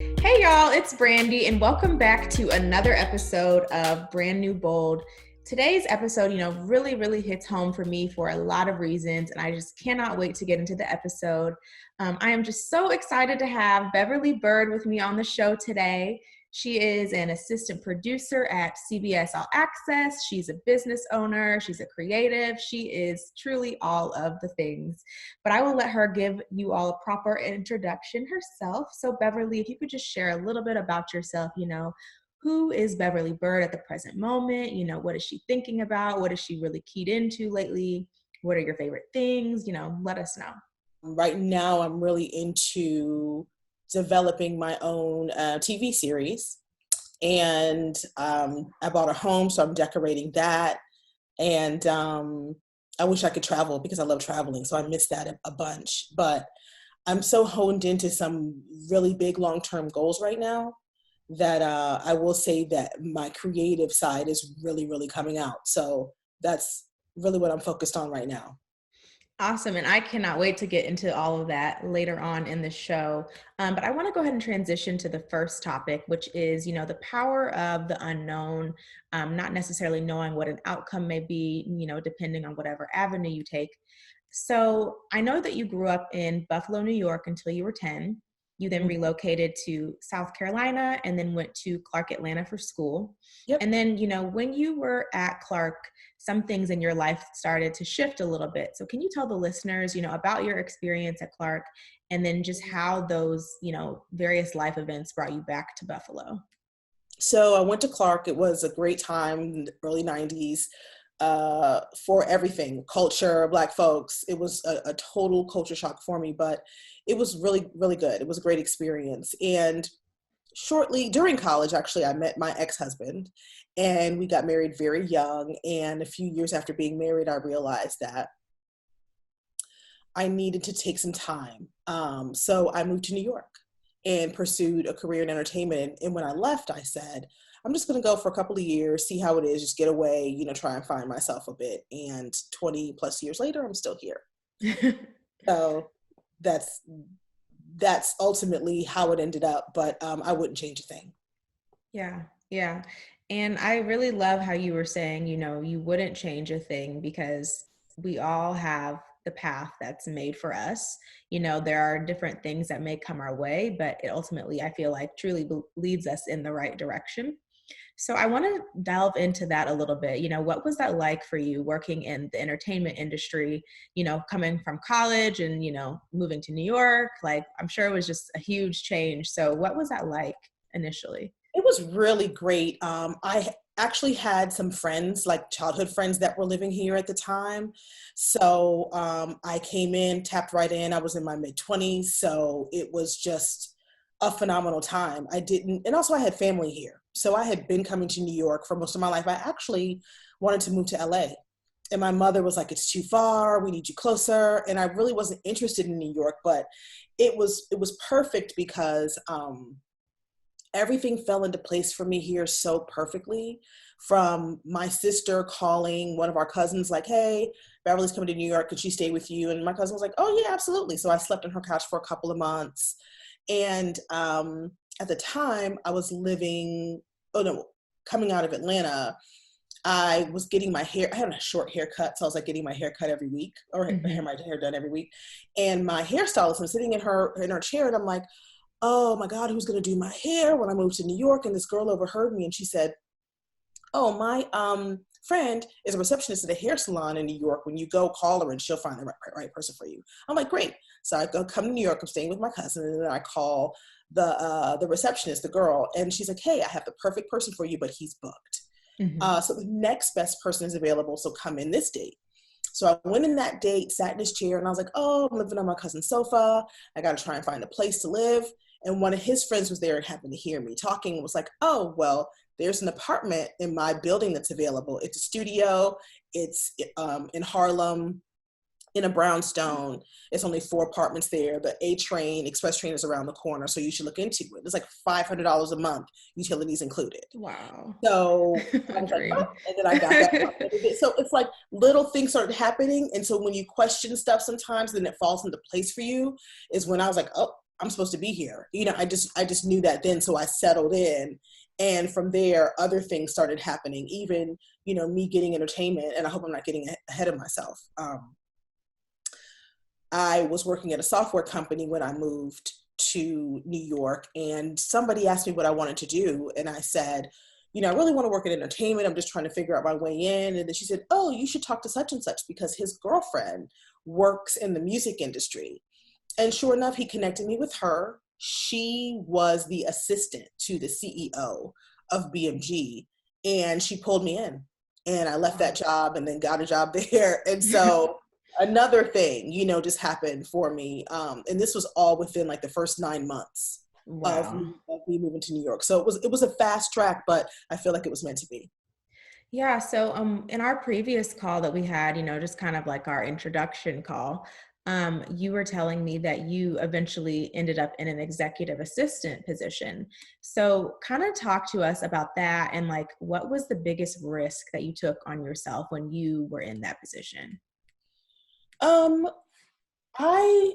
Hey y'all, it's Brandi and welcome back to another episode of Brand New Bold. Today's episode, really hits home for me for a lot of reasons, and I just cannot wait to get into the episode. I am just so excited to have Beverly Byrd with me on the show today. She is an assistant producer at CBS All Access. She's a business owner. She's a creative. She is truly all of the things. But I will let her give you all a proper introduction herself. So Beverly, if you could just share a little bit about yourself, who is Beverly Byrd at the present moment? What is she thinking about? What is she really keyed into lately? What are your favorite things? Let us know. Right now, I'm really into developing my own TV series. And I bought a home, so I'm decorating that. And I wish I could travel because I love traveling, so I miss that a bunch. But I'm so honed into some really big long-term goals right now that I will say that my creative side is really coming out. So that's really what I'm focused on right now. Awesome. And I cannot wait to get into all of that later on in the show. But I want to go ahead and transition to the first topic, which is, the power of the unknown, not necessarily knowing what an outcome may be, depending on whatever avenue you take. So I know that you grew up in Buffalo, New York until you were 10. You then relocated to South Carolina and then went to Clark, Atlanta for school. Yep. And then, when you were at Clark, some things in your life started to shift a little bit. So can you tell the listeners, about your experience at Clark and then just how those, various life events brought you back to Buffalo? So I went to Clark. It was a great time in the early 90s for everything, culture, Black folks. It was a total culture shock for me, but it was really good. It was a great experience. And shortly during college, actually, I met my ex-husband and we got married very young. And a few years after being married, I realized that I needed to take some time. So I moved to New York and pursued a career in entertainment. And when I left, I said, I'm just going to go for a couple of years, see how it is, just get away, try and find myself a bit. And 20 plus years later, I'm still here. So that's ultimately how it ended up, but I wouldn't change a thing. Yeah. And I really love how you were saying, you wouldn't change a thing because we all have the path that's made for us. There are different things that may come our way, but it ultimately, I feel like, truly leads us in the right direction. So I want to delve into that a little bit. What was that like for you working in the entertainment industry, coming from college and, moving to New York? Like, I'm sure it was just a huge change. So what was that like initially? It was really great. I actually had some friends, like childhood friends that were living here at the time. So I came in, tapped right in. I was in my mid-20s. So it was just a phenomenal time. And also I had family here. So I had been coming to New York for most of my life. I actually wanted to move to LA. And my mother was like, it's too far, we need you closer. And I really wasn't interested in New York, but it was perfect because everything fell into place for me here so perfectly. From my sister calling one of our cousins like, hey, Beverly's coming to New York, could she stay with you? And my cousin was like, oh yeah, absolutely. So I slept on her couch for a couple of months. And at the time I was coming out of Atlanta, I was getting my hair, I had a short haircut, so I was like getting my hair cut every week, or my hair done every week. And my hairstylist, I'm sitting in her chair and I'm like, oh my God, who's gonna do my hair when I moved to New York? And this girl overheard me and she said, oh, my friend is a receptionist at a hair salon in New York. When you go, call her and she'll find the right person for you. I'm like, great. So I come to New York, I'm staying with my cousin, and then I call the receptionist, the girl, and she's like, hey, I have the perfect person for you, but he's booked. So the next best person is available, so come in this date. So I went in that date, sat in his chair, and I was like, oh, I'm living on my cousin's sofa. I got to try and find a place to live. And one of his friends was there and happened to hear me talking and was like, oh, well, there's an apartment in my building that's available. It's a studio. It's in Harlem, in a brownstone. It's only 4 apartments there. The express train is around the corner, so you should look into it. It's like $500 a month, utilities included. Wow. So I was like, oh, and then I got that. So it's like little things started happening. And so when you question stuff sometimes, then it falls into place for you, is when I was like, oh, I'm supposed to be here. I just knew that then. So I settled in. And from there, other things started happening, even, me getting entertainment. And I hope I'm not getting ahead of myself. I was working at a software company when I moved to New York, and somebody asked me what I wanted to do. And I said, I really want to work in entertainment. I'm just trying to figure out my way in. And then she said, oh, you should talk to such and such because his girlfriend works in the music industry. And sure enough, he connected me with her. She was the assistant to the CEO of BMG, and she pulled me in. And I left that job and then got a job there. And so another thing, just happened for me. And this was all within like the first 9 months of me moving to New York. So it was a fast track, but I feel like it was meant to be. Yeah. So in our previous call that we had, just kind of like our introduction call, you were telling me that you eventually ended up in an executive assistant position. So kind of talk to us about that and like, what was the biggest risk that you took on yourself when you were in that position? I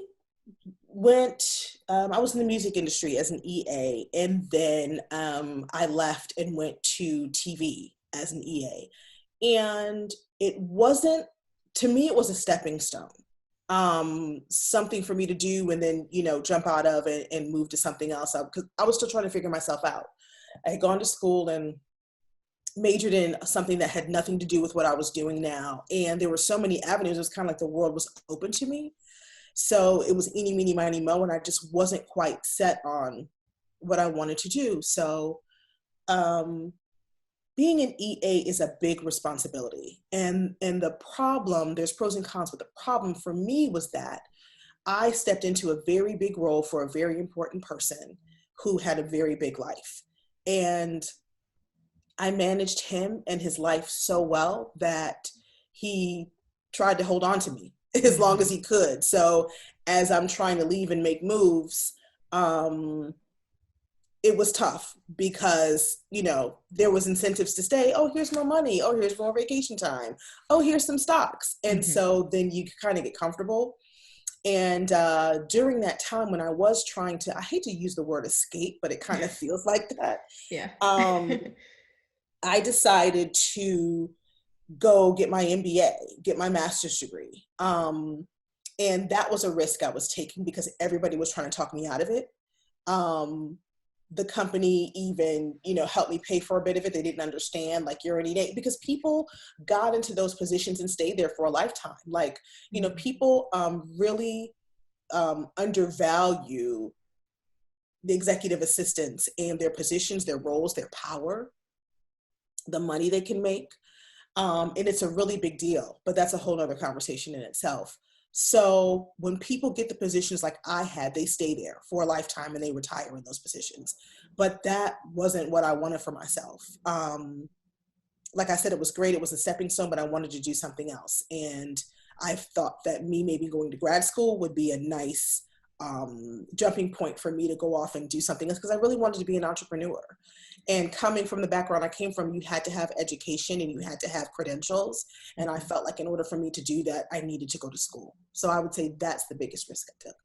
I was in the music industry as an EA, and then I left and went to TV as an EA. And it wasn't, to me, it was a stepping stone. Something for me to do and then, jump out of it and move to something else, because I was still trying to figure myself out. I had gone to school and majored in something that had nothing to do with what I was doing now. And there were so many avenues. It was kind of like the world was open to me. So it was eeny, meeny, miny, mo, and I just wasn't quite set on what I wanted to do. So being an EA is a big responsibility. And the problem, there's pros and cons, but the problem for me was that I stepped into a very big role for a very important person who had a very big life. And I managed him and his life so well that he tried to hold on to me as long as he could. So as I'm trying to leave and make moves, it was tough because, there was incentives to stay. Oh, here's more money. Oh, here's more vacation time. Oh, here's some stocks. And so then you kind of get comfortable. And during that time when I was trying to, I hate to use the word escape, but it kind of feels like that. Yeah. I decided to go get my MBA, get my master's degree. And that was a risk I was taking because everybody was trying to talk me out of it. The company even, helped me pay for a bit of it. They didn't understand, like, you're an EA, because people got into those positions and stayed there for a lifetime. Like, people really undervalue the executive assistants and their positions, their roles, their power, the money they can make. And it's a really big deal, but that's a whole other conversation in itself. So when people get the positions like I had, they stay there for a lifetime and they retire in those positions. But that wasn't what I wanted for myself. Like I said, it was great. It was a stepping stone, but I wanted to do something else. And I thought that me maybe going to grad school would be a nice jumping point for me to go off and do something else, because I really wanted to be an entrepreneur. And coming from the background I came from, you had to have education and you had to have credentials. And I felt like in order for me to do that, I needed to go to school. So I would say that's the biggest risk I took.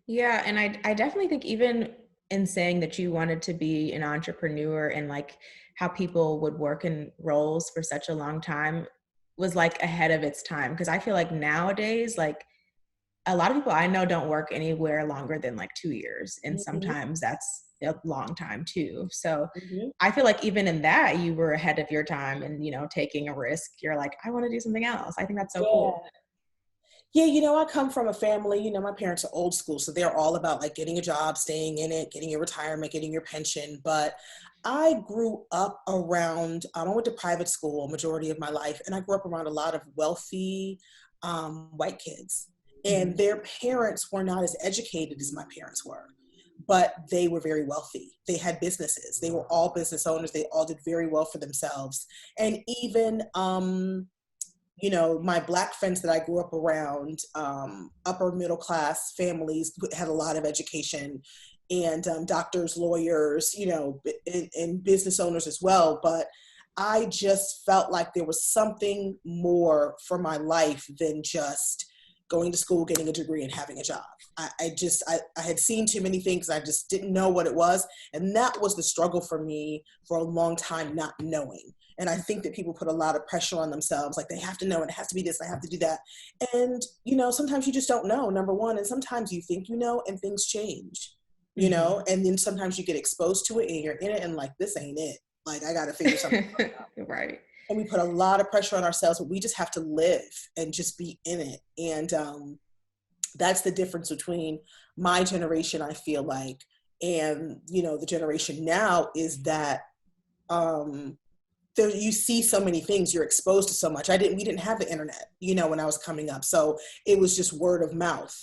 Yeah. And I definitely think even in saying that you wanted to be an entrepreneur and like how people would work in roles for such a long time was like ahead of its time. Because I feel like nowadays, like a lot of people I know don't work anywhere longer than like 2 years. And sometimes that's a long time too. So I feel like even in that, you were ahead of your time and, taking a risk. You're like, I want to do something else. I think that's so cool. Yeah, I come from a family, my parents are old school, so they're all about like getting a job, staying in it, getting your retirement, getting your pension. But I grew up around, I went to private school a majority of my life, and I grew up around a lot of wealthy white kids. And their parents were not as educated as my parents were, but they were very wealthy. They had businesses. They were all business owners. They all did very well for themselves. And even, my Black friends that I grew up around, upper middle class families had a lot of education, and doctors, lawyers, and business owners as well. But I just felt like there was something more for my life than just going to school, getting a degree, and having a job. I had seen too many things. I just didn't know what it was. And that was the struggle for me for a long time, not knowing. And I think that people put a lot of pressure on themselves, like they have to know, and it has to be this, I have to do that. And, sometimes you just don't know, number one. And sometimes you think you know, and things change, and then sometimes you get exposed to it and you're in it and like, this ain't it. Like, I got to figure something out. Right. And we put a lot of pressure on ourselves, but we just have to live and just be in it. And that's the difference between my generation, I feel like, and, the generation now is that you see so many things, you're exposed to so much. We didn't have the internet, when I was coming up. So it was just word of mouth.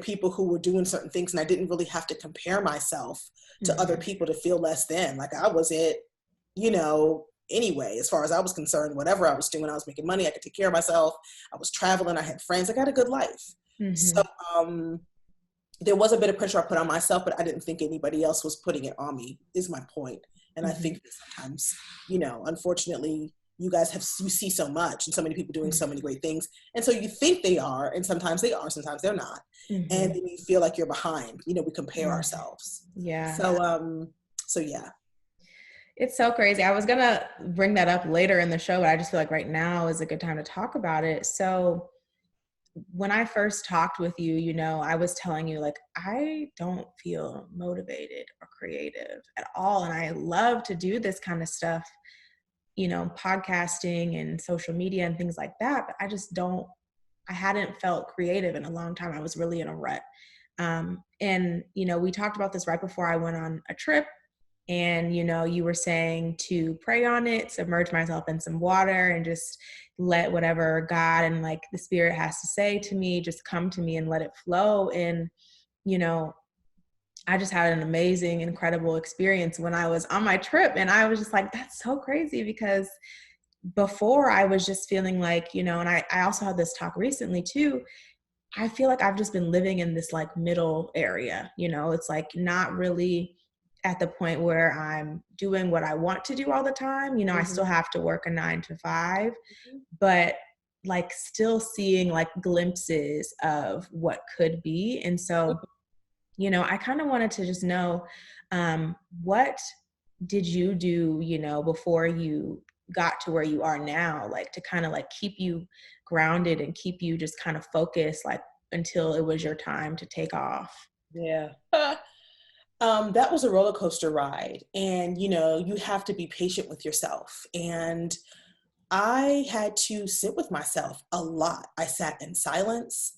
People who were doing certain things, and I didn't really have to compare myself to other people to feel less than. Like, I was it, anyway, as far as I was concerned. Whatever I was doing, I was making money, I could take care of myself, I was traveling, I had friends, I got a good life. So there was a bit of pressure I put on myself, but I didn't think anybody else was putting it on me, is my point. And I think that sometimes, unfortunately, you see so much and so many people doing so many great things. And so you think they are, and sometimes they are, sometimes they're not. And then you feel like you're behind, we compare ourselves. Yeah. So yeah. It's so crazy. I was going to bring that up later in the show, but I just feel like right now is a good time to talk about it. So when I first talked with you, I was telling you, like, I don't feel motivated or creative at all. And I love to do this kind of stuff, podcasting and social media and things like that. But I hadn't felt creative in a long time. I was really in a rut. And we talked about this right before I went on a trip. And, you were saying to pray on it, submerge myself in some water and just let whatever God and like the Spirit has to say to me, just come to me and let it flow. And, I just had an amazing, incredible experience when I was on my trip. And I was just like, that's so crazy, because before I was just feeling like, and I also had this talk recently too. I feel like I've just been living in this like middle area, it's like not really at the point where I'm doing what I want to do all the time. I still have to work a 9 to 5, but like still seeing like glimpses of what could be. And so, I kind of wanted to just know, what did you do, before you got to where you are now, like to kind of like keep you grounded and keep you just kind of focused, like until it was your time to take off? Yeah. That was a roller coaster ride. And, you have to be patient with yourself. And I had to sit with myself a lot. I sat in silence.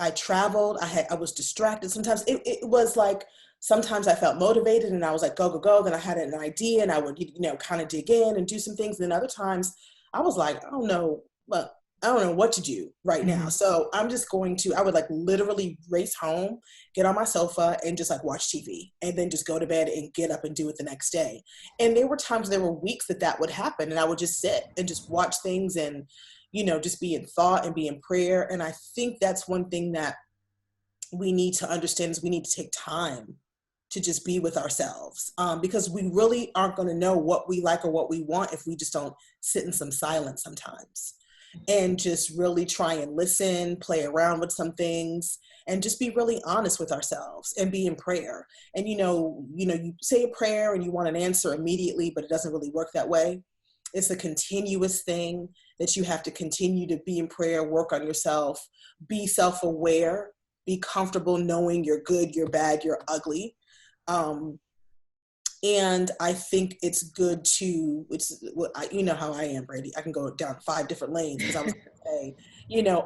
I traveled. I was distracted. Sometimes it was like, sometimes I felt motivated and I was like, go, go, go. Then I had an idea and I would, kind of dig in and do some things. And then other times I was like, I don't know what to do right now. So I would like literally race home, get on my sofa and just like watch TV and then just go to bed and get up and do it the next day. And there were weeks that would happen and I would just sit and just watch things and, just be in thought and be in prayer. And I think that's one thing that we need to understand is we need to take time to just be with ourselves, because we really aren't going to know what we like or what we want if we just don't sit in some silence sometimes. And just really try and listen, play around with some things, and just be really honest with ourselves and be in prayer. And, you say a prayer and you want an answer immediately, but it doesn't really work that way. It's a continuous thing that you have to continue to be in prayer, work on yourself, be self-aware, be comfortable knowing you're good, you're bad, you're ugly. And I think it's good to, you know how I am, Brandi. I can go down 5 different lanes because I was going to say,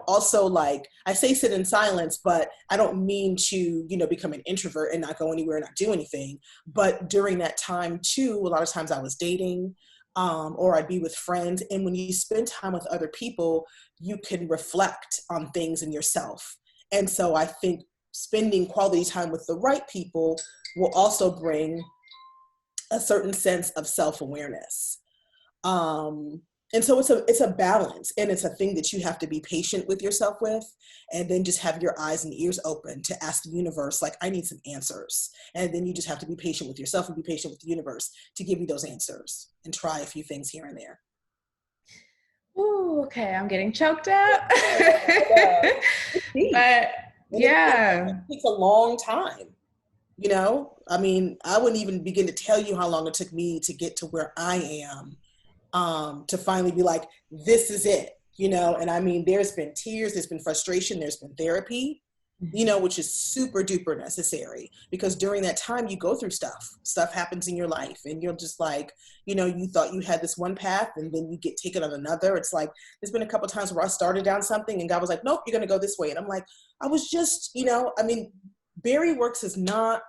also like I say sit in silence, but I don't mean to, become an introvert and not go anywhere and not do anything. But during that time too, a lot of times I was dating, or I'd be with friends. And when you spend time with other people, you can reflect on things in yourself. And so I think spending quality time with the right people will also bring a certain sense of self-awareness. And so it's a balance, and it's a thing that you have to be patient with yourself with, and then just have your eyes and ears open to ask the universe, like, I need some answers. And then you just have to be patient with yourself and be patient with the universe to give you those answers and try a few things here and there. Ooh, okay, I'm getting choked up. It's deep. But And it yeah. takes a long time, you know? I mean, I wouldn't even begin to tell you how long it took me to get to where I am, to finally be like, this is it, you know? And I mean, there's been tears, there's been frustration, there's been therapy, you know, which is super duper necessary, because during that time you go through stuff happens in your life, and you're just like, you know, you thought you had this one path and then you get taken on another. It's like, there's been a couple of times where I started down something and God was like, nope, you're going to go this way. And I'm like, I was just, you know, I mean, BeriWorks is not,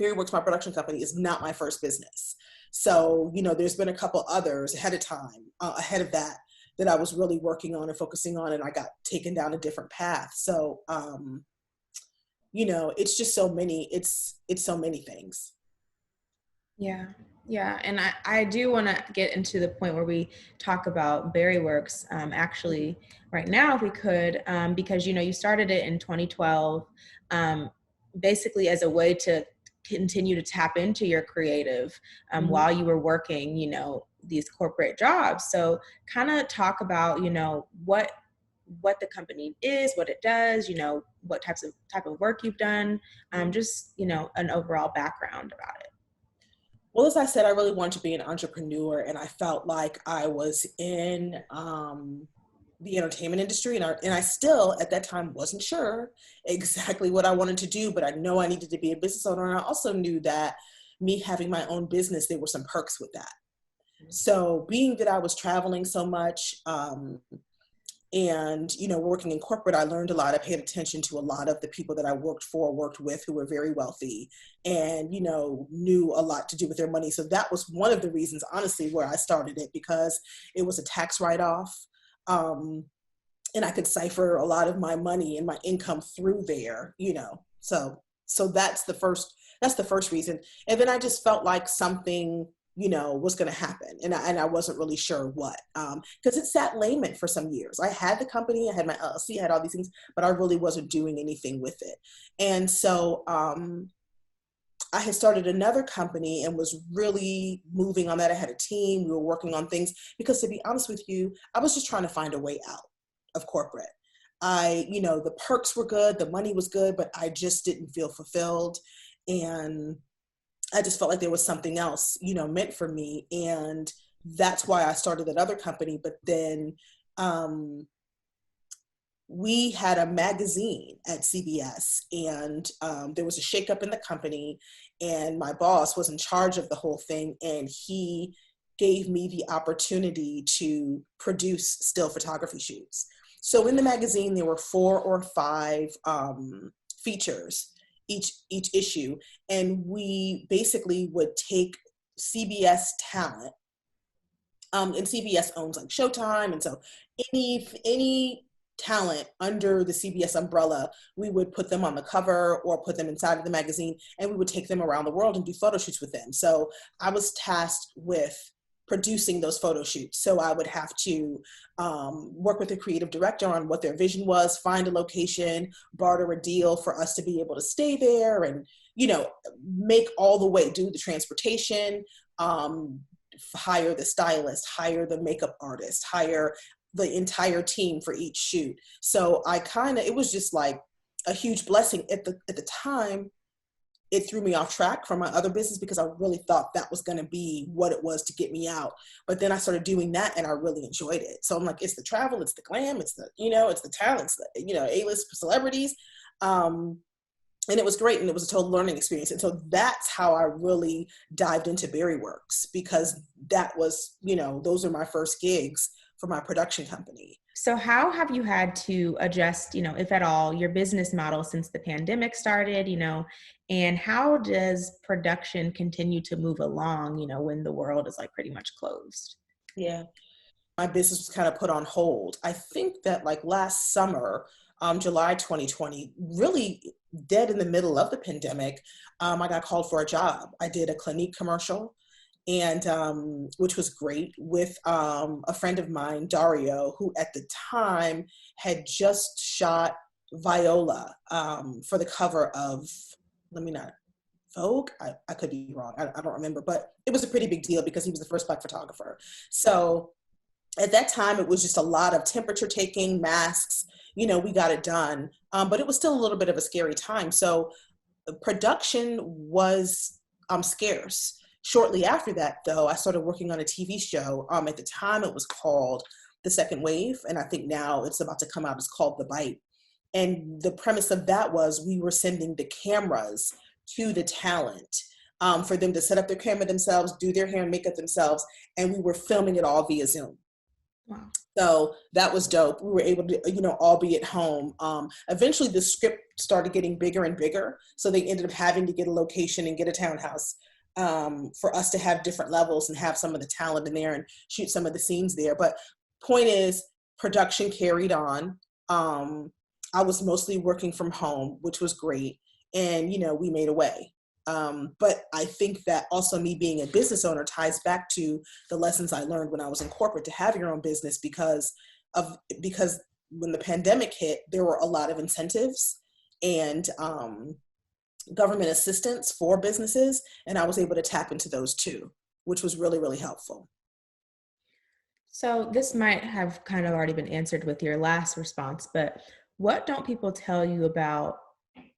BeriWorks, my production company, is not my first business. So, you know, there's been a couple others ahead of time, ahead of that, that I was really working on and focusing on, and I got taken down a different path. So, you know, it's just so many, it's so many things. Yeah. Yeah. And I do want to get into the point where we talk about BeriWorks, actually right now, if we could, because, you know, you started it in 2012, um, basically as a way to continue to tap into your creative, Mm-hmm. while you were working, you know, these corporate jobs. So kind of talk about, you know, what the company is, what it does, you know, what type of work you've done, just, you know, an overall background about it. Well, as I said, I really wanted to be an entrepreneur, and I felt like I was in the entertainment industry, and I still at that time wasn't sure exactly what I wanted to do, but I know I needed to be a business owner, and I also knew that me having my own business, there were some perks with that. So, being that I was traveling so much, and you know, working in corporate, I learned a lot. I paid attention to a lot of the people that I worked for, worked with, who were very wealthy, and you know, knew a lot to do with their money. So that was one of the reasons, honestly, where I started it, because it was a tax write-off, um, and I could cipher a lot of my money and my income through there, you know. So that's the first reason. And then I just felt like something, you know, was going to happen, and I wasn't really sure what, because it sat layman for some years. I had the company, I had my LLC, I had all these things, but I really wasn't doing anything with it. And so I had started another company and was really moving on that. I had a team, we were working on things, because to be honest with you, I was just trying to find a way out of corporate. You know, the perks were good, the money was good, but I just didn't feel fulfilled. And I just felt like there was something else, you know, meant for me. And that's why I started that other company. But then we had a magazine at CBS, and there was a shakeup in the company, and my boss was in charge of the whole thing, and he gave me the opportunity to produce still photography shoots. So in the magazine, there were 4 or 5 features each issue, and we basically would take CBS talent, and CBS owns like Showtime, and so any talent under the CBS umbrella, we would put them on the cover or put them inside of the magazine, and we would take them around the world and do photo shoots with them. So I was tasked with producing those photo shoots. So I would have to work with the creative director on what their vision was, find a location, barter a deal for us to be able to stay there, and, you know, make all the way, do the transportation, hire the stylist, hire the makeup artist, hire the entire team for each shoot. So it was just like a huge blessing. At the time, it threw me off track from my other business, because I really thought that was going to be what it was to get me out. But then I started doing that and I really enjoyed it. So I'm like, it's the travel, it's the glam, it's the, you know, it's the talents, you know, A-list celebrities. And it was great, and it was a total learning experience. And so that's how I really dived into BeriWorks, because that was, you know, those are my first gigs for my production company. So how have you had to adjust, you know, if at all, your business model since the pandemic started, you know, and how does production continue to move along, you know, when the world is like pretty much closed? Yeah. My business was kind of put on hold. I think that like last summer, July 2020, really dead in the middle of the pandemic, I got called for a job. I did a Clinique commercial, and which was great, with a friend of mine, Dario, who at the time had just shot Viola for the cover of, let me not, Vogue. I could be wrong. I don't remember, but it was a pretty big deal because he was the first Black photographer. So at that time, it was just a lot of temperature taking, masks, we got it done. But it was still a little bit of a scary time. So production was scarce. Shortly after that, though, I started working on a TV show. At the time, it was called The Second Wave, and I think now it's about to come out. It's called The Bite. And the premise of that was we were sending the cameras to the talent for them to set up their camera themselves, do their hair and makeup themselves, and we were filming it all via Zoom. Wow. So that was dope. We were able to, all be at home. Eventually the script started getting bigger and bigger. So they ended up having to get a location and get a townhouse for us to have different levels and have some of the talent in there and shoot some of the scenes there. But point is, production carried on. I was mostly working from home, which was great. And, we made a way. But I think that also me being a business owner ties back to the lessons I learned when I was in corporate, to have your own business because when the pandemic hit, there were a lot of incentives and government assistance for businesses. And I was able to tap into those too, which was really, really helpful. So this might have kind of already been answered with your last response, but what don't people tell you about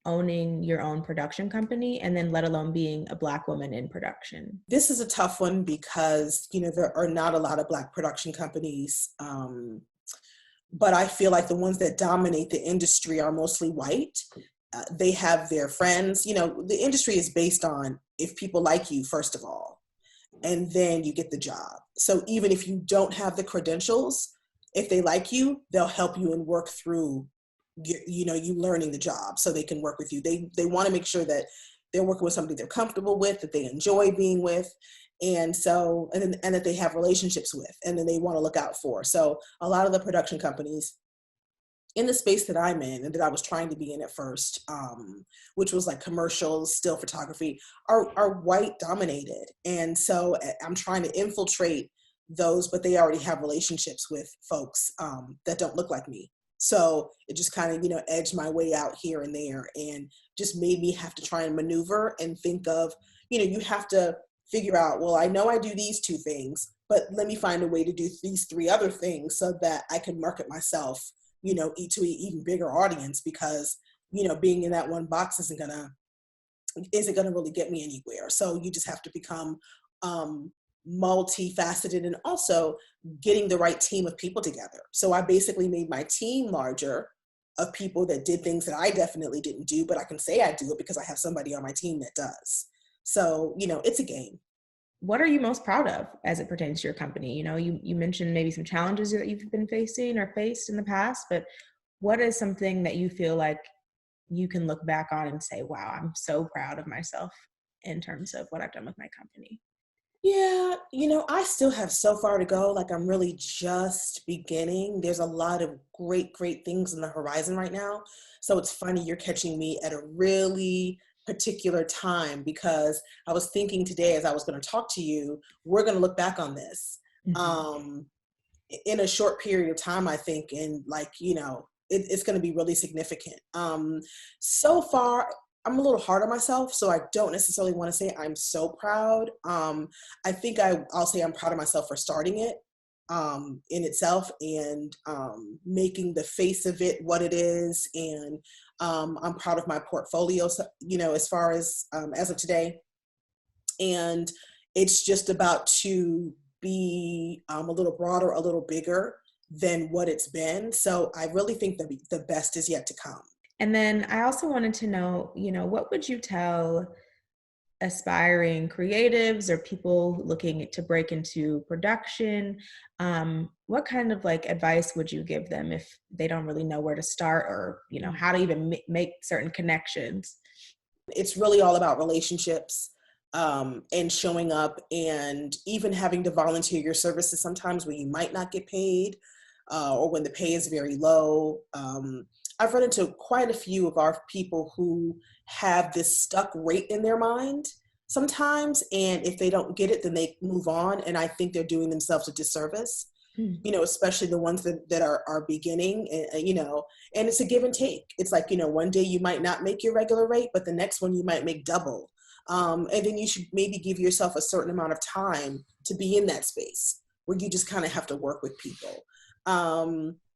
owning your own production company, and then let alone being a Black woman in production? This is a tough one because, there are not a lot of Black production companies. But I feel like the ones that dominate the industry are mostly white. They have their friends. The industry is based on if people like you, first of all, and then you get the job. So even if you don't have the credentials, if they like you, they'll help you and work through you learning the job so they can work with you. They want to make sure that they're working with somebody they're comfortable with, that they enjoy being with. And so, and that they have relationships with, and then they want to look out for. So a lot of the production companies in the space that I'm in and that I was trying to be in at first, which was like commercials, still photography, are white dominated. And so I'm trying to infiltrate those, but they already have relationships with folks that don't look like me. So it just kind of, edged my way out here and there, and just made me have to try and maneuver and think of, you have to figure out, well, I know I do these two things, but let me find a way to do these three other things so that I can market myself, to an even bigger audience, because, being in that one box isn't gonna really get me anywhere. So you just have to become multifaceted, and also getting the right team of people together. So I basically made my team larger, of people that did things that I definitely didn't do, but I can say I do it because I have somebody on my team that does. So, it's a game. What are you most proud of as it pertains to your company? You mentioned maybe some challenges that you've been facing or faced in the past, but what is something that you feel like you can look back on and say, wow, I'm so proud of myself in terms of what I've done with my company? Yeah, I still have so far to go. Like, I'm really just beginning. There's a lot of great, great things on the horizon right now. So it's funny you're catching me at a really particular time, because I was thinking today as I was going to talk to you, we're going to look back on this in a short period of time, I think. And it's going to be really significant. So far, I'm a little hard on myself, so I don't necessarily want to say I'm so proud. I think I'll say I'm proud of myself for starting it in itself, and making the face of it what it is. And I'm proud of my portfolio, as far as of today. And it's just about to be a little broader, a little bigger than what it's been. So I really think that the best is yet to come. And then I also wanted to know, what would you tell aspiring creatives or people looking to break into production? What kind of advice would you give them if they don't really know where to start, or, how to even make certain connections? It's really all about relationships, and showing up, and even having to volunteer your services sometimes when you might not get paid, or when the pay is very low. I've run into quite a few of our people who have this stuck rate in their mind sometimes, and if they don't get it, then they move on, and I think they're doing themselves a disservice. Especially the ones that are beginning, and it's a give and take. It's like, one day you might not make your regular rate, but the next one you might make double. And then you should maybe give yourself a certain amount of time to be in that space where you just kind of have to work with people.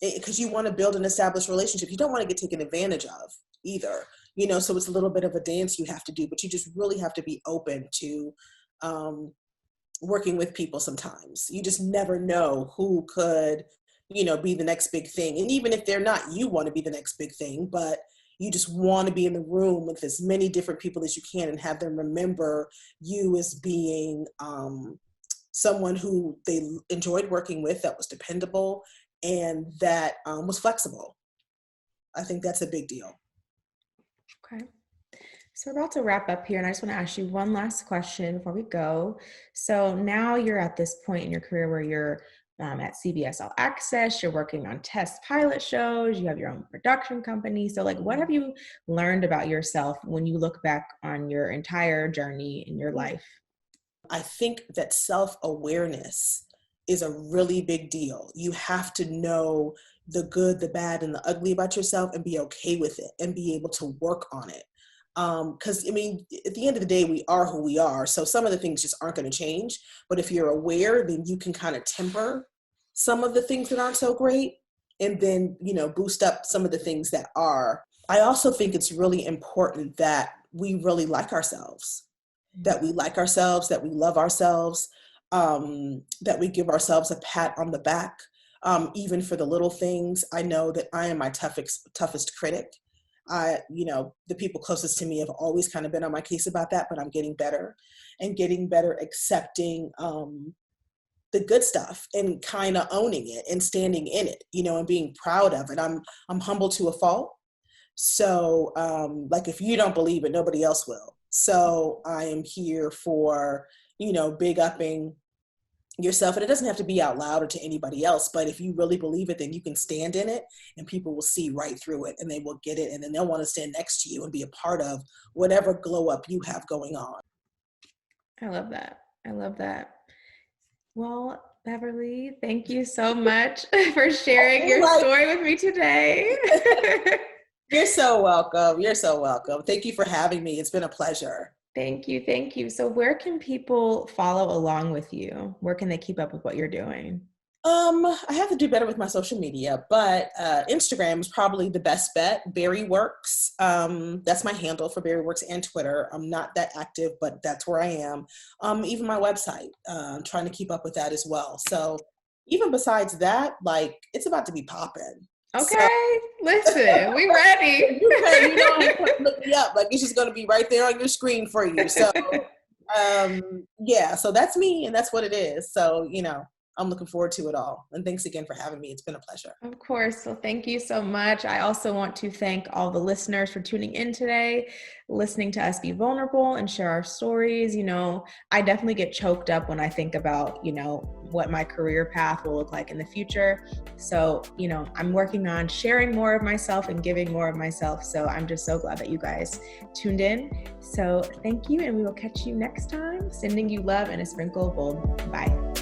Because you want to build an established relationship. You don't want to get taken advantage of either, you know, so it's a little bit of a dance you have to do, but you just really have to be open to working with people sometimes. You just never know who could, you know, be the next big thing. And even if they're not, you want to be the next big thing, but you just want to be in the room with as many different people as you can and have them remember you as being someone who they enjoyed working with, that was dependable, and that was flexible. I think that's a big deal. Okay. So we're about to wrap up here, and I just want to ask you one last question before we go. So now you're at this point in your career where you're at CBS All Access, you're working on test pilot shows, you have your own production company. So like, what have you learned about yourself when you look back on your entire journey in your life? I think that self-awareness is a really big deal. You have to know the good, the bad, and the ugly about yourself and be okay with it and be able to work on it. Because, I mean, at the end of the day, we are who we are. So some of the things just aren't going to change. But if you're aware, then you can kind of temper some of the things that aren't so great and then, you know, boost up some of the things that are. I also think it's really important that we really like ourselves, that we love ourselves, that we give ourselves a pat on the back, even for the little things. I know that I am my toughest critic. You know, the people closest to me have always kind of been on my case about that, but I'm getting better accepting the good stuff and kind of owning it and standing in it, you know, and being proud of it. I'm humble to a fault. So like if you don't believe it, nobody else will. So I am here for, you know, big upping yourself. And it doesn't have to be out loud or to anybody else, but if you really believe it, then you can stand in it and people will see right through it and they will get it. And then they'll want to stand next to you and be a part of whatever glow up you have going on. I love that. I love that. Well, Beverly, thank you so much for sharing your story with me today. You're so welcome. You're so welcome. Thank you for having me. It's been a pleasure. Thank you. Thank you. So where can people follow along with you? Where can they keep up with what you're doing? I have to do better with my social media, but Instagram is probably the best bet. BeriWorks. That's my handle for BeriWorks and Twitter. I'm not that active, but that's where I am. Even my website, I'm trying to keep up with that as well. So even besides that, like, it's about to be popping. Okay, so, listen, we ready. You know, look me up. Like, it's just going to be right there on your screen for you. So, yeah, so that's me and that's what it is. So, you know, I'm looking forward to it all. And thanks again for having me. It's been a pleasure. Of course. Well, thank you so much. I also want to thank all the listeners for tuning in today, listening to us be vulnerable and share our stories. You know, I definitely get choked up when I think about, you know, what my career path will look like in the future. So, you know, I'm working on sharing more of myself and giving more of myself. So I'm just so glad that you guys tuned in. So thank you. And we will catch you next time. Sending you love and a sprinkle of gold. Bye.